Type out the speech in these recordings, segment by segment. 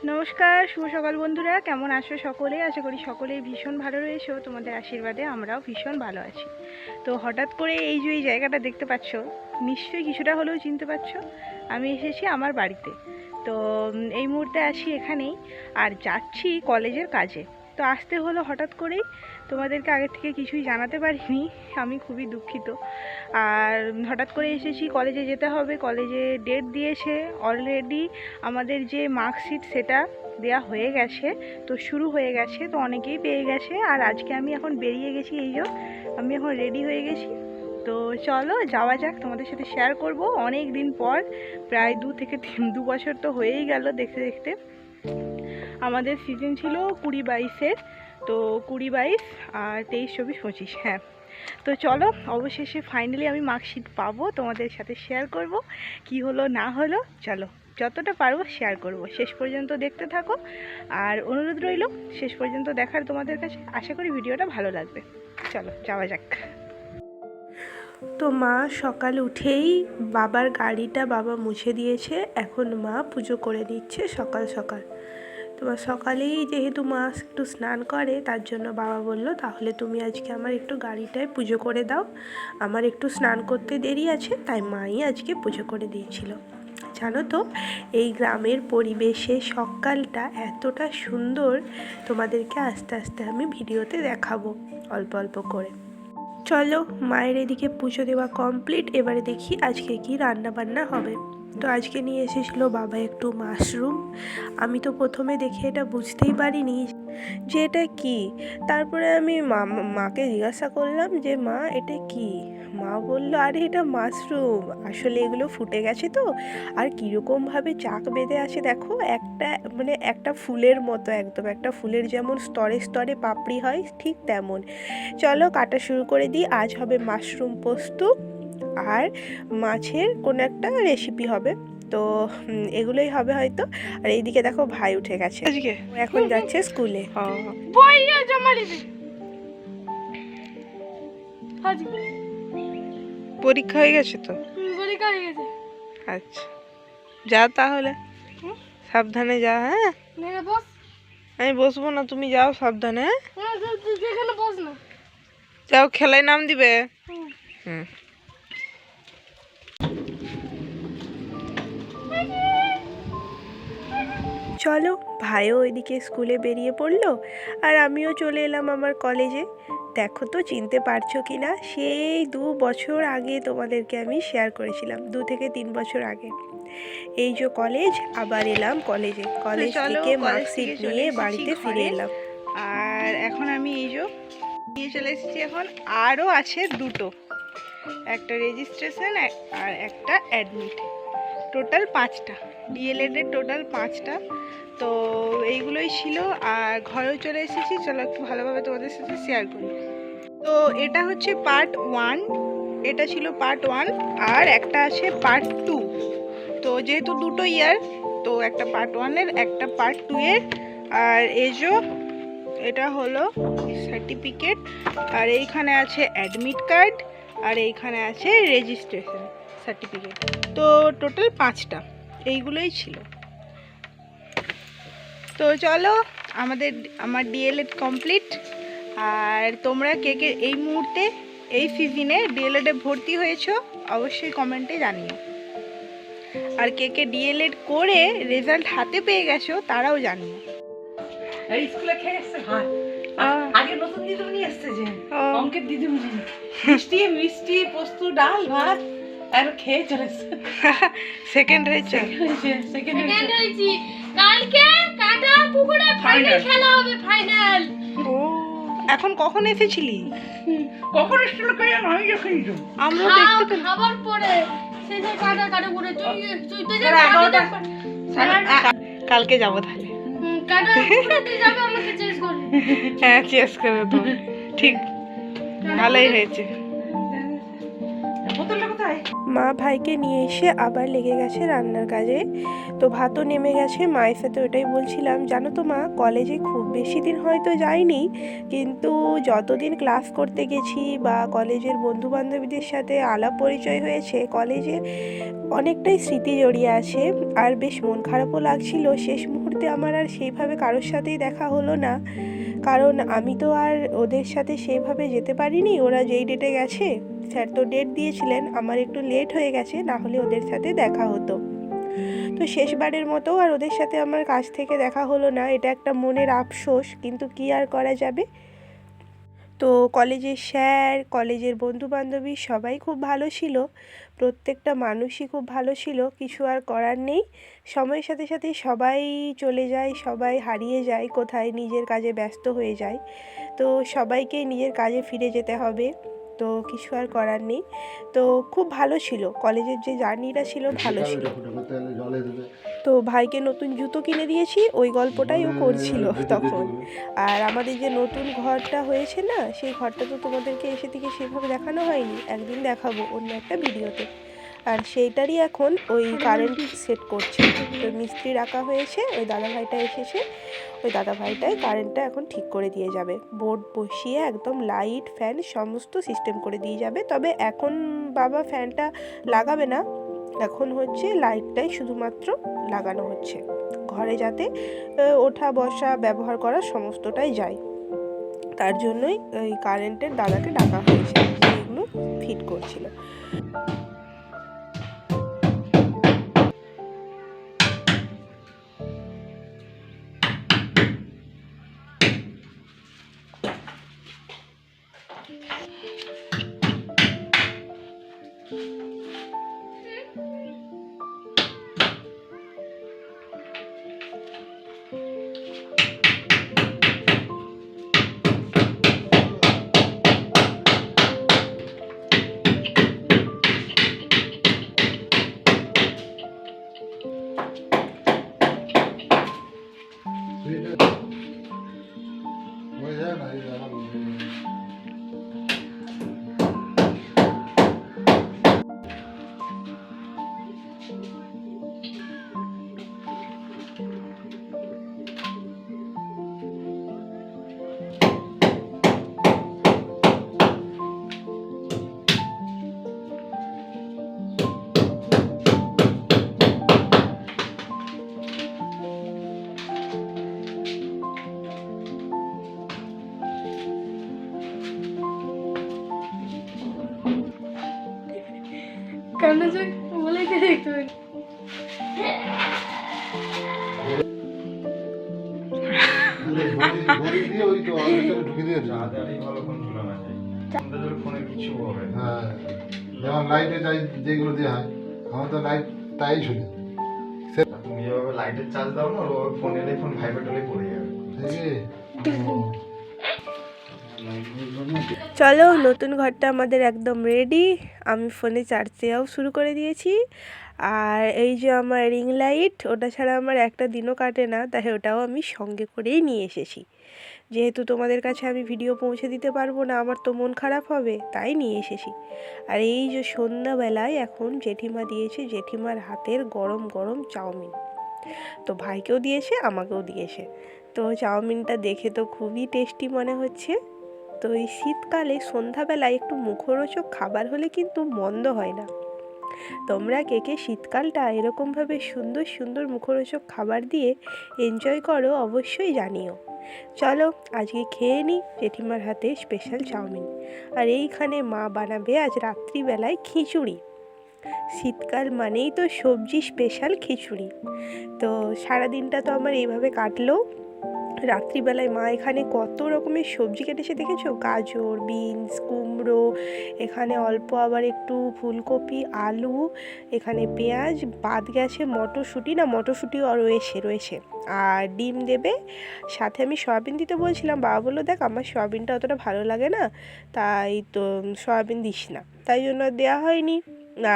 নমস্কার, শুভ সকাল বন্ধুরা। কেমন আছো সকলে? আশা করি সকলেই ভীষণ ভালো রয়েছো। তোমাদের আশীর্বাদে আমরাও ভীষণ ভালো আছি। তো হঠাৎ করে এই যে এই জায়গাটা দেখতে পাচ্ছ, নিশ্চয়ই কিছুটা হলেও চিনতে পারছো। আমি এসেছি আমার বাড়িতে। তো এই মুহূর্তে আছি এখানেই, আর যাচ্ছি কলেজের কাজে। তো আসতে হলো হঠাৎ করেই, তোমাদেরকে আগে থেকে কিছুই জানাতে পারিনি, আমি খুবই দুঃখিত। আর হঠাৎ করে এসেছি, কলেজে যেতে হবে, কলেজে ডেট দিয়েছে অলরেডি। আমাদের যে মার্কশিট সেটা দেয়া হয়ে গেছে, তো শুরু হয়ে গেছে, তো অনেকেই পেয়ে গেছে। আর আজকে আমি এখন বেরিয়ে গেছি, এই যে আমি এখন রেডি হয়ে গেছি। তো চলো যাওয়া যাক, তোমাদের সাথে শেয়ার করব অনেক দিন পর, প্রায় 2 বছর তো হয়েই গেল দেখতে দেখতে। আমাদের সিজন ছিল 20-22-এর, তো 20-22 আর 23-24-25, হ্যাঁ। তো চলো, অবশেষে ফাইনালি আমি মার্কশিট পাবো, তোমাদের সাথে শেয়ার করব কি হলো না হলো। চলো, যতটা পারবো শেয়ার করব, শেষ পর্যন্ত দেখতে থাকো। আর অনুরোধ রইল শেষ পর্যন্ত দেখার তোমাদের কাছে। আশা করি ভিডিওটা ভালো লাগবে। চলো যাওয়া যাক। তো মা সকাল উঠেই বাবার গাড়িটা বাবা মুছে দিয়েছে, এখন মা পুজো করে নিচ্ছে সকাল সকাল। তোমার সকালেই যেহেতু মা একটু স্নান করে, তার জন্য বাবা বলল তাহলে তুমি আজকে আমার একটু গাড়িটায় পুজো করে দাও, আমার একটু স্নান করতে দেরি আছে, তাই মাই আজকে পুজো করে দিয়েছিল। জানো তো, এই গ্রামের পরিবেশে সকালটা এতটা সুন্দর, তোমাদেরকে আস্তে আস্তে আমি ভিডিওতে দেখাবো অল্প অল্প করে। চলো, মায়ের এদিকে পুজো দেওয়া কমপ্লিট, এবারে দেখি আজকে কি রান্না বান্না হবে। তো আজকে নিয়ে এসেছিলো বাবা একটু মাশরুম। আমি তো প্রথমে দেখে এটা বুঝতেই পারিনি যে এটা কি। তারপরে আমি মাকে জিজ্ঞাসা করলাম যে মা এটা কি। মা বললো আরে এটা মাশরুম, আসলে এগুলো ফুটে গেছে তো, আর কীরকমভাবে চাক বেঁধে আছে দেখো, একটা মানে একটা ফুলের মতো, একদম একটা ফুলের যেমন স্তরে স্তরে পাপড়ি হয় ঠিক তেমন। চলো কাটা শুরু করে দিই। আজ হবে মাশরুম পোস্ত আর মাছের কোনো একটা রেসিপি হবে, তো এগুলোই হবে হয়তো। আর এইদিকে দেখো ভাই উঠে গেছে, আজকে এখন যাচ্ছে স্কুলে। পরীক্ষা হয়ে গেছে তো? পরীক্ষা হয়ে গেছে। আচ্ছা, যা তাহলে, সাবধানে যা। হ্যাঁ, আমি বসবো না, তুমি যাও সাবধানে। হ্যাঁ, যাও, খেলায় নাম দিবে। হুম। চলো, ভাইও ওইদিকে স্কুলে বেরিয়ে পড়লো, আর আমিও চলে এলাম আমার কলেজে। দেখো তো চিনতে পারছো কি না, সেই 2 বছর আগে তোমাদেরকে আমি শেয়ার করেছিলাম, 2 থেকে 3 বছর আগে। এই যে কলেজ, আবার এলাম কলেজে, কলেজ থেকে মার্কশিট নিয়ে বাড়িতে ফিরে এলাম। আর এখন আমি এই যে নিয়ে চলে এসেছি, এখন আরও আছে 2টো, একটা রেজিস্ট্রেশন আর একটা অ্যাডমিট, টোটাল 5টা, ডিএলএডের টোটাল 5টা। তো এইগুলোই ছিল, আর ঘরেও চলে এসেছি। চলো একটু ভালোভাবে তোমাদের সাথে শেয়ার করি। তো এটা হচ্ছে পার্ট 1, এটা ছিল পার্ট 1, আর একটা আছে পার্ট 2। তো যেহেতু 2টো ইয়ার, তো একটা পার্ট 1-এর একটা পার্ট 2-এর। আর এই যে এটা হলো সার্টিফিকেট, আর এইখানে আছে অ্যাডমিট কার্ড, আর এইখানে আছে রেজিস্ট্রেশন সার্টিফিকেট। তো টোটাল 5টা, এইগুলোই ছিল। তো চলো, আমার ডিএলএড কমপ্লিট। আর তোমরা কে কে এই মুহূর্তে এই সিজনে ডিএলএডে ভর্তি হয়েছো অবশ্যই কমেন্টে জানিও। আর কে কে ডিএলএড করে রেজাল্ট হাতে পেয়ে গেছো তারাও জানিও। এই স্কুলে খেয়ে এসছে ভাত, আগে নতুন দিদিমণি এসছে যে অঙ্কের দিদিমণি, মিষ্টি পোস্ত ডাল ভাত আর খেয়ে চলেছে। সেকেন্ড হয়েছে, সেকেন্ড হয়েছি। কালকে কাটা পুকুরে ফাইনাল খেলা হবে, ফাইনাল। ও, এখন কখন এসেছিলি? কখন এসেছিল কই জানো, আমি যখন আমরা দেখতে পেলাম খাবার পরে সেই যে কাটা কাটা করে তুই তো কালকে যাবো তাহলে। কাটা পুকুরে যাবে, আমাকে চেস করবে। হ্যাঁ, চেস করবে তো, ঠিক, ভালোই হয়েছে। মা ভাইকে নিয়ে এসে আবার লেগে গেছে রান্নার কাজে। তো ভাতও নেমে গেছে, মায়ের সাথে ওটাই বলছিলাম। জানো তো মা, কলেজে খুব বেশি দিন হয়তো যাইনি, কিন্তু যতদিন ক্লাস করতে গেছি বা কলেজের বন্ধুবান্ধবীদের সাথে আলাপ পরিচয় হয়েছে, কলেজে অনেকটাই স্মৃতি জড়িয়ে আছে। আর বেশ মন খারাপও লাগছিল, শেষ মুহূর্তে আমার আর সেইভাবে কারোর সাথেই দেখা হলো না, কারণ আমি তো আর ওদের সাথে সেইভাবে যেতে পারিনি। ওরা যেই ডেটে গেছে, স্যার তো ডেট দিয়েছিলেন, আমার একটু লেট হয়ে গেছে, না হলে ওদের সাথে দেখা হতো। তো শেষবারের মতো আর ওদের সাথে আমার কাছ থেকে দেখা হলো না, এটা একটা মনের আফসোস, কিন্তু কি আর করা যাবে। তো কলেজের স্যার, কলেজের বন্ধুবান্ধবী সবাই খুব ভালো ছিল, প্রত্যেকটা মানুষই খুব ভালো ছিল, কিছু আর করার নেই। সময়ের সাথে সাথে সবাই চলে যায়, সবাই হারিয়ে যায় কোথায়, নিজের কাজে ব্যস্ত হয়ে যায়। তো সবাইকে নিজের কাজে ফিরে যেতে হবে, তো কিছু আর করার নেই। তো খুব ভালো ছিল, কলেজের যে জার্নিটা ছিল ভালো ছিল। তো ভাইকে নতুন জুতো কিনে দিয়েছি, ওই গল্পটাই ও করছিল তখন। আর আমাদের যে নতুন ঘরটা হয়েছে না, সেই ঘরটা তো তোমাদেরকে এসে থেকে সেভাবে দেখানো হয়নি, একদিন দেখাবো অন্য একটা ভিডিওতে। আর সেইটারই এখন ওই কারেন্ট সেট করছে, তো মিস্ত্রি রাখা হয়েছে, ওই দাদাভাইটা এসেছে, ওই দাদাভাইটাই কারেন্টটা এখন ঠিক করে দিয়ে যাবে, বোর্ড বসিয়ে একদম লাইট ফ্যান সমস্ত সিস্টেম করে দিয়ে যাবে। তবে এখন বাবা ফ্যানটা লাগাবে না, এখন হচ্ছে লাইটটাই শুধুমাত্র লাগানো হচ্ছে, ঘরে যাতে ওঠা বসা ব্যবহার করা সমস্তটাই যায়। তার জন্যই ওই কারেন্টের দাদাকে ডাকা হয়েছে, এগুলো ফিট করছিল। কেমন যে বলে কে দেখতে পারি। যেমন লাইটে যেগুলো দেওয়া হয়, আমার তো লাইট তাই শুনি। তুমি যেভাবে লাইটের চার্জ দাও না, ওভাবে ফোন এলে ফোন ভাইব্রেট হলে পড়ে যাবে। চলো, নতুন ঘরটা আমাদের একদম রেডি, আমি ফোনে চার্জ দেওয়াও শুরু করে দিয়েছি। আর এই যে আমার রিং লাইট, ওটা ছাড়া আমার একটা দিনও কাটে না, তাই ওটাও আমি সঙ্গে করেই নিয়ে এসেছি। যেহেতু তোমাদের কাছে আমি ভিডিও পৌঁছে দিতে পারবো না, আমার তো মন খারাপ হবে, তাই নিয়ে এসেছি। আর এই যে সন্ধ্যাবেলায় এখন জেঠিমা দিয়েছে, জেঠিমার হাতের গরম গরম চাউমিন, তো ভাইকেও দিয়েছে আমাকেও দিয়েছে। তো চাউমিনটা দেখে তো খুবই টেস্টি মনে হচ্ছে। তো এই শীতকালে সন্ধ্যাবেলায় একটু মুখরোচক খাবার হলে কিন্তু মন্দ হয় না। তোমরা কে কে শীতকালটা এরকমভাবে সুন্দর সুন্দর মুখরোচক খাবার দিয়ে এনজয় করো অবশ্যই জানিও। চলো আজকে খেয়ে নিই জেঠিমার হাতে স্পেশাল চাউমিন। আর এইখানে মা বানাবে আজ রাত্রিবেলায় খিচুড়ি, শীতকাল মানেই তো সবজি স্পেশাল খিচুড়ি। তো সারাদিনটা তো আমার এইভাবে কাটলো, রাত্রিবেলায় মা এখানে কত রকমের সবজি কেটেছে দেখেছো, গাজর, বিনস, কুমড়ো, এখানে অল্প আবার একটু ফুলকপি, আলু, এখানে পেঁয়াজ, বাদ গেছে মটরশুঁটি, না মটরশুঁটিও রয়েছে, আর ডিম দেবে। সাথে আমি সয়াবিন দিতে বলছিলাম, বাবা বললো দেখ আমার সয়াবিনটা অতটা ভালো লাগে না, তাই তো সয়াবিন দিস না, তাই জন্য দেওয়া হয়নি।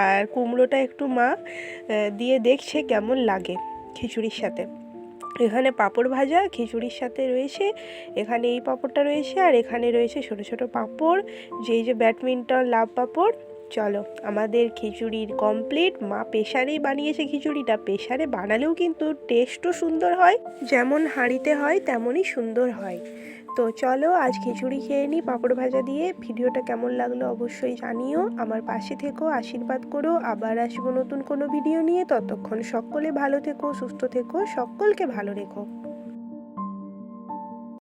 আর কুমড়োটা একটু মা দিয়ে দেখছে কেমন লাগে খিচুড়ির সাথে। এখানে পাঁপড় ভাজা খিচুড়ির সাথে রয়েছে, এখানে এই পাঁপড়টা রয়েছে, আর এখানে রয়েছে ছোট ছোট পাঁপড়, যেই যে ব্যাডমিন্টন লাভ পাঁপড়, চলো আমাদের খিচুড়ির কমপ্লিট। মা প্রেশারেই বানিয়েছে খিচুড়িটা। প্রেশারে বানালেও কিন্তু টেস্টও সুন্দর হয়, যেমন হাঁড়িতে হয় তেমনই সুন্দর হয়। তো চলো আজ খিচুড়ি খেয়ে নিই পাঁপড় ভাজা দিয়ে। ভিডিওটা কেমন লাগলো অবশ্যই জানিও, আমার পাশে থেকো, আশীর্বাদ করো। আবার আসবো নতুন কোনো ভিডিও নিয়ে। ততক্ষণ সকলে ভালো থেকো, সুস্থ থেকো, সকলকে ভালো রেখো।